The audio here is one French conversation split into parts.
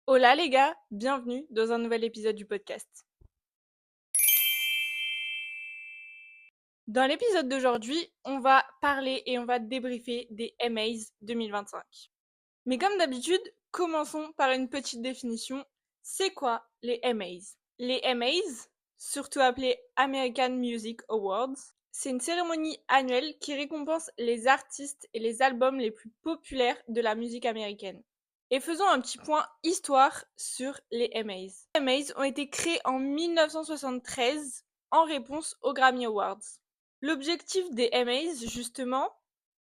Hola les gars, bienvenue dans un nouvel épisode du podcast. Dans l'épisode d'aujourd'hui, on va parler et on va débriefer des MAs 2025. Mais comme d'habitude, commençons par une petite définition. C'est quoi les MAs? Les MAs, surtout appelés American Music Awards, c'est une cérémonie annuelle qui récompense les artistes et les albums les plus populaires de la musique américaine. Et faisons un petit point histoire sur les MAs. Les MAs ont été créés en 1973 en réponse aux Grammy Awards. L'objectif des MAs, justement,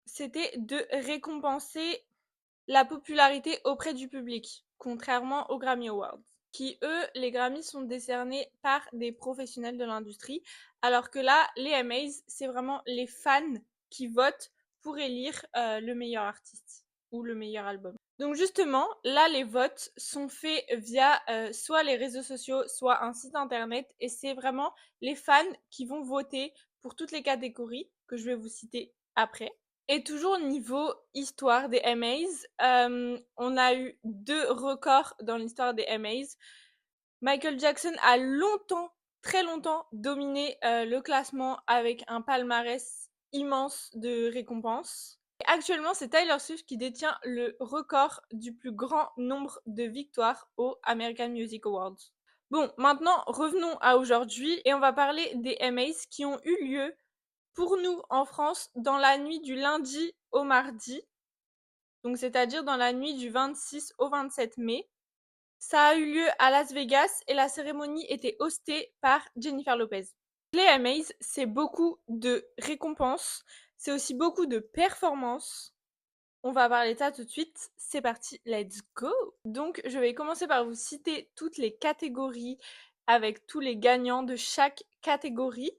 c'était de récompenser la popularité auprès du public, contrairement aux Grammy Awards, qui eux, les Grammys sont décernés par des professionnels de l'industrie, alors que là, les MAs, c'est vraiment les fans qui votent pour élire le meilleur artiste ou le meilleur album. Donc justement, là, les votes sont faits via soit les réseaux sociaux, soit un site internet, et c'est vraiment les fans qui vont voter pour toutes les catégories que je vais vous citer après. Et toujours niveau histoire des MAs, on a eu 2 records dans l'histoire des MAs. Michael Jackson a longtemps, très longtemps, dominé le classement avec un palmarès immense de récompenses. Et actuellement, c'est Taylor Swift qui détient le record du plus grand nombre de victoires aux American Music Awards. Bon, maintenant, revenons à aujourd'hui et on va parler des MAs qui ont eu lieu pour nous en France dans la nuit du lundi au mardi, donc c'est-à-dire dans la nuit du 26 au 27 mai. Ça a eu lieu à Las Vegas et la cérémonie était hostée par Jennifer Lopez. Les MAs, c'est beaucoup de récompenses, c'est aussi beaucoup de performances. On va parler de ça tout de suite. C'est parti, let's go! Donc, je vais commencer par vous citer toutes les catégories avec tous les gagnants de chaque catégorie.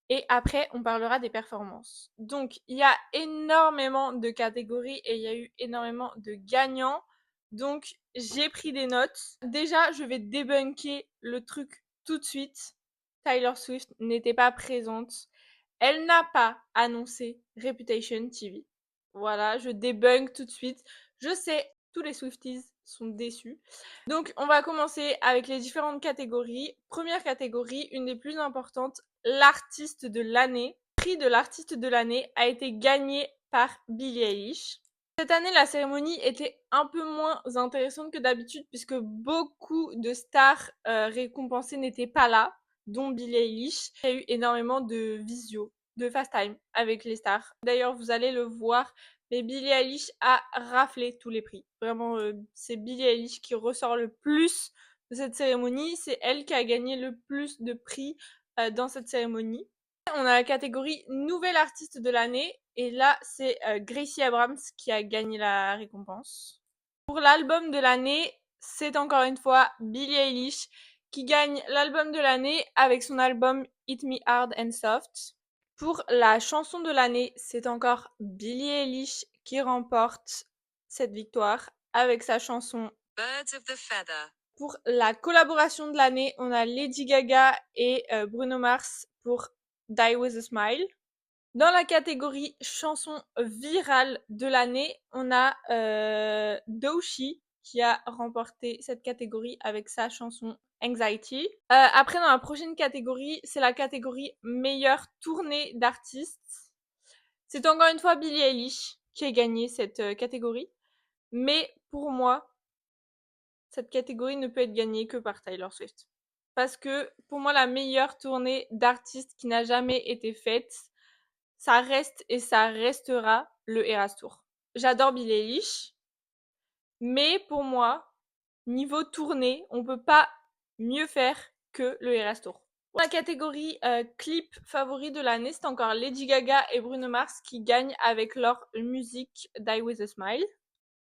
Et après, on parlera des performances. Donc, il y a énormément de catégories et il y a eu énormément de gagnants. Donc, j'ai pris des notes. Déjà, je vais débunker le truc tout de suite. Taylor Swift n'était pas présente. Elle n'a pas annoncé Reputation TV. Voilà, je débunk tout de suite. Je sais, tous les Swifties sont déçus. Donc, on va commencer avec les différentes catégories. Première catégorie, une des plus importantes, l'artiste de l'année. Le prix de l'artiste de l'année a été gagné par Billie Eilish. Cette année, la cérémonie était un peu moins intéressante que d'habitude puisque beaucoup de stars récompensées n'étaient pas là, dont Billie Eilish. Il y a eu énormément de visio, de FaceTime avec les stars. D'ailleurs, vous allez le voir, mais Billie Eilish a raflé tous les prix. Vraiment, c'est Billie Eilish qui ressort le plus de cette cérémonie. C'est elle qui a gagné le plus de prix dans cette cérémonie. On a la catégorie Nouvelle artiste de l'année et là c'est Gracie Abrams qui a gagné la récompense. Pour l'album de l'année, c'est encore une fois Billie Eilish qui gagne l'album de l'année avec son album Hit Me Hard and Soft. Pour la chanson de l'année, c'est encore Billie Eilish qui remporte cette victoire avec sa chanson Birds of the Feather. Pour la collaboration de l'année, on a Lady Gaga et Bruno Mars pour Die With a Smile. Dans la catégorie chanson virale de l'année, on a Doechii qui a remporté cette catégorie avec sa chanson Anxiety. Après, dans la prochaine catégorie, c'est la catégorie meilleure tournée d'artistes. C'est encore une fois Billie Eilish qui a gagné cette catégorie. Mais pour moi, cette catégorie ne peut être gagnée que par Taylor Swift. Parce que pour moi, la meilleure tournée d'artistes qui n'a jamais été faite, ça reste et ça restera le Eras Tour. J'adore Billie Eilish, mais pour moi, niveau tournée, on peut pas mieux faire que le Eras Tour. Pour la catégorie clip favori de l'année, c'est encore Lady Gaga et Bruno Mars qui gagnent avec leur musique Die With a Smile.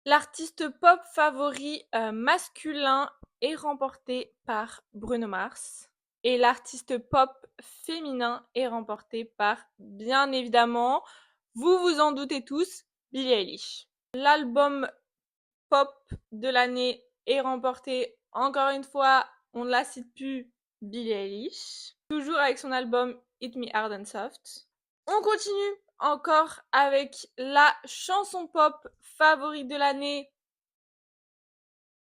L'artiste pop favori masculin est remporté par Bruno Mars. Et l'artiste pop féminin est remporté par, bien évidemment, vous vous en doutez tous, Billie Eilish. L'album pop de l'année est remporté, encore une fois, on ne la cite plus, Billie Eilish. Toujours avec son album Hit Me Hard and Soft. On continue encore avec la chanson pop favorite de l'année.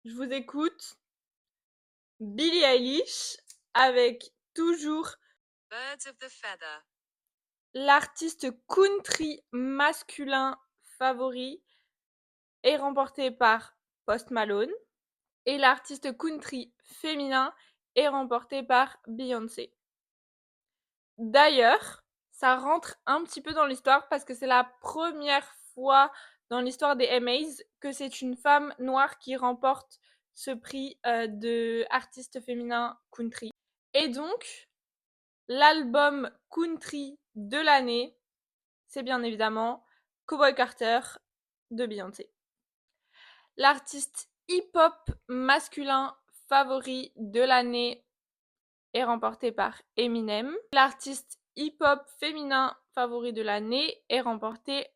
Je vous écoute. Billie Eilish avec toujours Birds of the Feather. l'artiste country masculin favori est remporté par Post Malone et l'artiste country féminin est remporté par Beyoncé. D'ailleurs, ça rentre un petit peu dans l'histoire parce que c'est la première fois dans l'histoire des MAs que c'est une femme noire qui remporte ce prix de artiste féminin country. Et donc, l'album country de l'année, c'est bien évidemment Cowboy Carter de Beyoncé. L'artiste hip-hop masculin favori de l'année est remporté par Eminem. L'artiste hip-hop féminin favori de l'année est remporté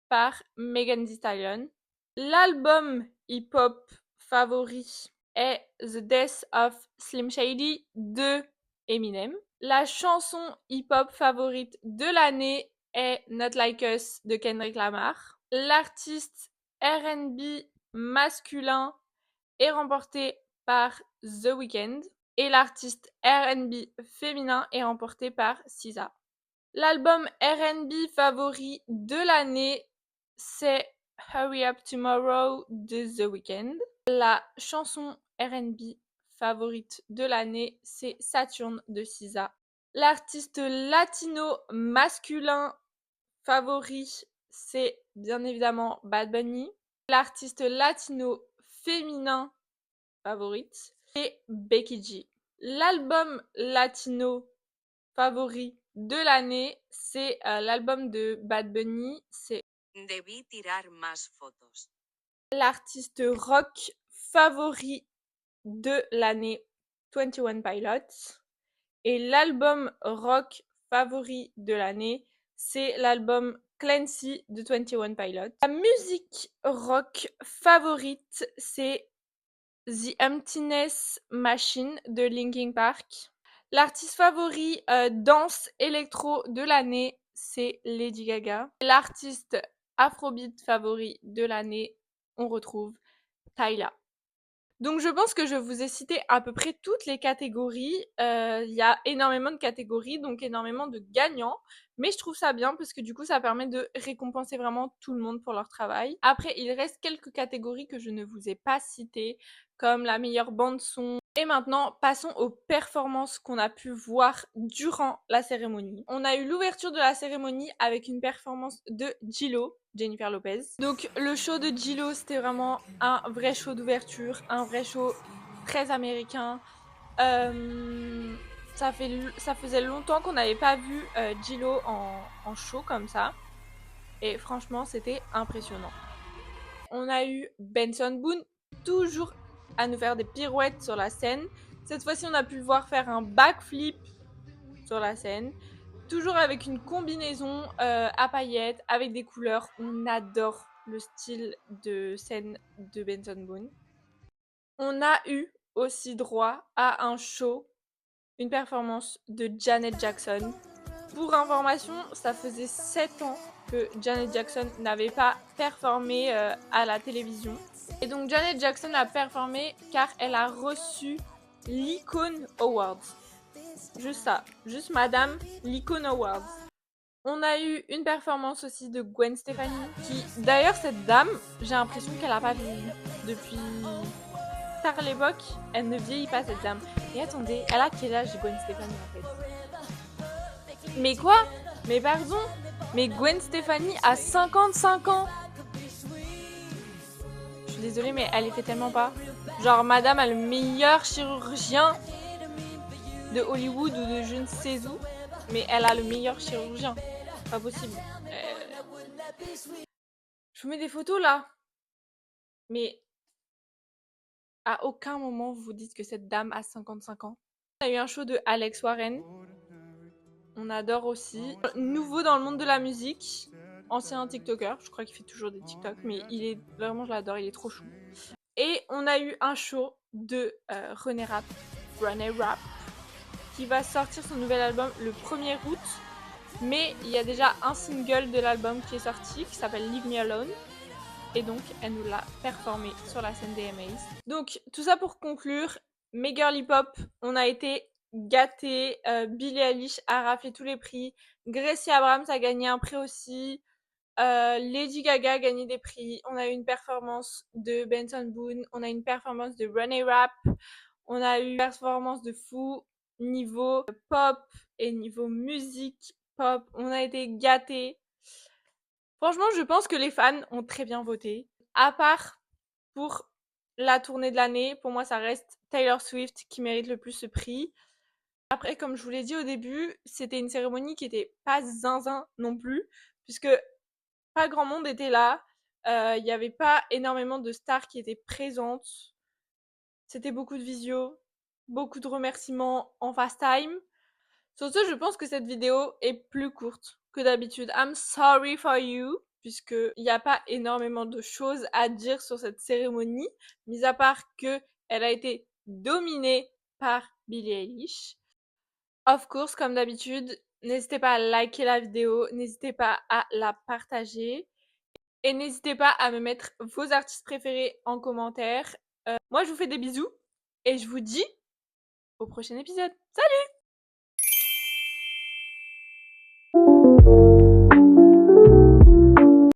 par Megan Thee Stallion. L'album hip-hop favori est The Death of Slim Shady de Eminem. La chanson hip-hop favorite de l'année est Not Like Us de Kendrick Lamar. L'artiste R&B masculin est remporté par The Weeknd et l'artiste R&B féminin est remporté par SZA. L'album R&B favori de l'année, c'est Hurry Up Tomorrow de The Weeknd. La chanson R&B favorite de l'année, c'est Saturn de SZA. L'artiste latino masculin favori, c'est bien évidemment Bad Bunny. L'artiste latino féminin favorite, c'est Becky G. L'album latino favori de l'année, c'est l'album de Bad Bunny, c'est Debí tirar más fotos. l'artiste rock favori de l'année, 21 Pilots. Et l'album rock favori de l'année, c'est l'album Clancy de 21 Pilots. La musique rock favorite, c'est The Emptiness Machine de Linkin Park. L'artiste favori danse électro de l'année, c'est Lady Gaga. L'artiste afrobeat favori de l'année, on retrouve Tyla. Donc je pense que je vous ai cité à peu près toutes les catégories. Il y a énormément de catégories, donc énormément de gagnants. Mais je trouve ça bien parce que du coup ça permet de récompenser vraiment tout le monde pour leur travail. Après, il reste quelques catégories que je ne vous ai pas citées, comme la meilleure bande son. Et maintenant, passons aux performances qu'on a pu voir durant la cérémonie. On a eu l'ouverture de la cérémonie avec une performance de J.Lo, Jennifer Lopez. Donc le show de J.Lo, c'était vraiment un vrai show d'ouverture, un vrai show très américain. Ça faisait longtemps qu'on n'avait pas vu J.Lo en show comme ça. Et franchement, c'était impressionnant. On a eu Benson Boone, toujours à nous faire des pirouettes sur la scène. Cette fois-ci, on a pu le voir faire un backflip sur la scène. Toujours avec une combinaison à paillettes, avec des couleurs. On adore le style de scène de Benson Boone. On a eu aussi droit à un show, une performance de Janet Jackson. Pour information, ça faisait 7 ans que Janet Jackson n'avait pas performé à la télévision. Et donc Janet Jackson a performé car elle a reçu l'Icon Awards. Juste ça, juste Madame l'Icon Awards. On a eu une performance aussi de Gwen Stefani, qui d'ailleurs cette dame, j'ai l'impression qu'elle a pas vieilli depuis tard l'époque. Elle ne vieillit pas cette dame. Et attendez, elle a quel âge Gwen Stefani en fait? Mais quoi? Mais pardon? Mais Gwen Stefani a 55 ans. Je suis désolée, mais elle les fait tellement pas. Genre, madame a le meilleur chirurgien de Hollywood ou de je ne sais où, mais elle a le meilleur chirurgien. Pas possible. Je vous mets des photos là. Mais à aucun moment vous vous dites que cette dame a 55 ans. On a eu un show de Alex Warren. On adore aussi. Nouveau dans le monde de la musique. Ancien TikToker. Je crois qu'il fait toujours des TikTok. Mais il est vraiment, je l'adore. Il est trop chou. Et on a eu un show de René Rapp. Qui va sortir son nouvel album le 1er août. Mais il y a déjà un single de l'album qui est sorti. Qui s'appelle Leave Me Alone. et donc elle nous l'a performé sur la scène des MAs. Donc tout ça pour conclure, mes girly pop, on a été gâtés, Billie Eilish a raflé tous les prix, Gracie Abrams a gagné un prix aussi, Lady Gaga a gagné des prix, on a eu une performance de Benson Boone, on a eu une performance de Runaway Rap, on a eu une performance de fou niveau pop et niveau musique pop, on a été gâtés. Franchement, je pense que les fans ont très bien voté. À part pour la tournée de l'année, pour moi, ça reste Taylor Swift qui mérite le plus ce prix. Après, comme je vous l'ai dit au début, c'était une cérémonie qui était pas zinzin non plus, puisque pas grand monde était là. Il n'y avait pas énormément de stars qui étaient présentes. C'était beaucoup de visio, beaucoup de remerciements en FaceTime. Sur ce, je pense que cette vidéo est plus courte que d'habitude. I'm sorry for you, puisqu'il n'y a pas énormément de choses à dire sur cette cérémonie, mis à part que elle a été dominée par Billie Eilish. Of course, comme d'habitude, n'hésitez pas à liker la vidéo, n'hésitez pas à la partager et n'hésitez pas à me mettre vos artistes préférés en commentaire. Moi, je vous fais des bisous et je vous dis au prochain épisode. Salut!